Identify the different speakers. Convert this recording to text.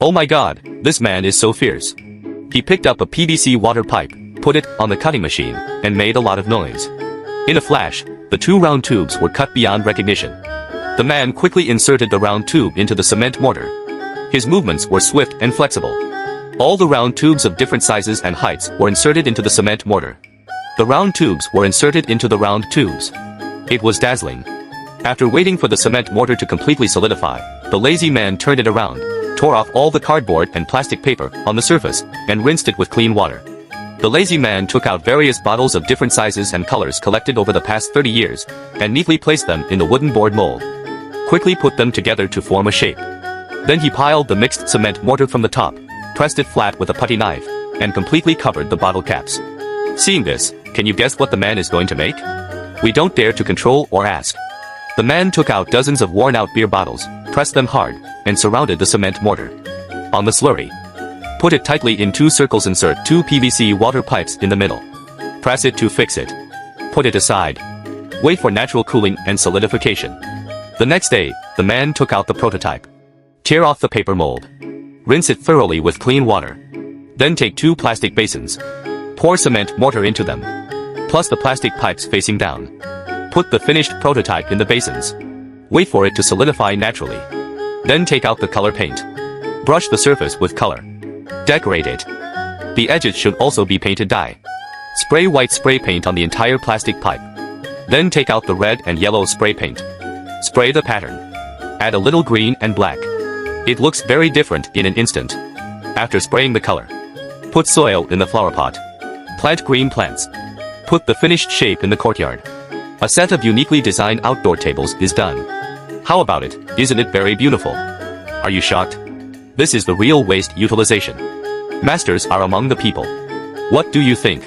Speaker 1: Oh my god, this man is so fierce. He picked up a PVC water pipe, put it on the cutting machine, and made a lot of noise. In a flash, the two round tubes were cut beyond recognition. The man quickly inserted the round tube into the cement mortar. His movements were swift and flexible. All the round tubes of different sizes and heights were inserted into the cement mortar. The round tubes were inserted into the round tubes. It was dazzling. After waiting for the cement mortar to completely solidify, the lazy man turned it around, tore off all the cardboard and plastic paper on the surface, and rinsed it with clean water. The lazy man took out various bottles of different sizes and colors collected over the past 30 years, and neatly placed them in the wooden board mold. Quickly put them together to form a shape. Then he piled the mixed cement mortar from the top, pressed it flat with a putty knife, and completely covered the bottle caps. Seeing this, can you guess what the man is going to make? We don't dare to control or ask. The man took out dozens of worn-out beer bottles, pressed them hard, and surrounded the cement mortar. On the slurry, put it tightly in two circles, insert two PVC water pipes in the middle. Press it to fix it. Put it aside. Wait for natural cooling and solidification. The next day, the man took out the prototype. Tear off the paper mold. Rinse it thoroughly with clean water. Then take two plastic basins. Pour cement mortar into them. Plus the plastic pipes facing down. Put the finished prototype in the basins. Wait for it to solidify naturally. Then take out the color paint. Brush the surface with color. Decorate it. The edges should also be painted dye. Spray white spray paint on the entire plastic pipe. Then take out the red and yellow spray paint. Spray the pattern. Add a little green and black. It looks very different in an instant. After spraying the color, put soil in the flower pot. Plant green plants. Put the finished shape in the courtyard. A set of uniquely designed outdoor tables is done. How about it? Isn't it very beautiful? Are you shocked? This is the real waste utilization. Masters are among the people. What do you think?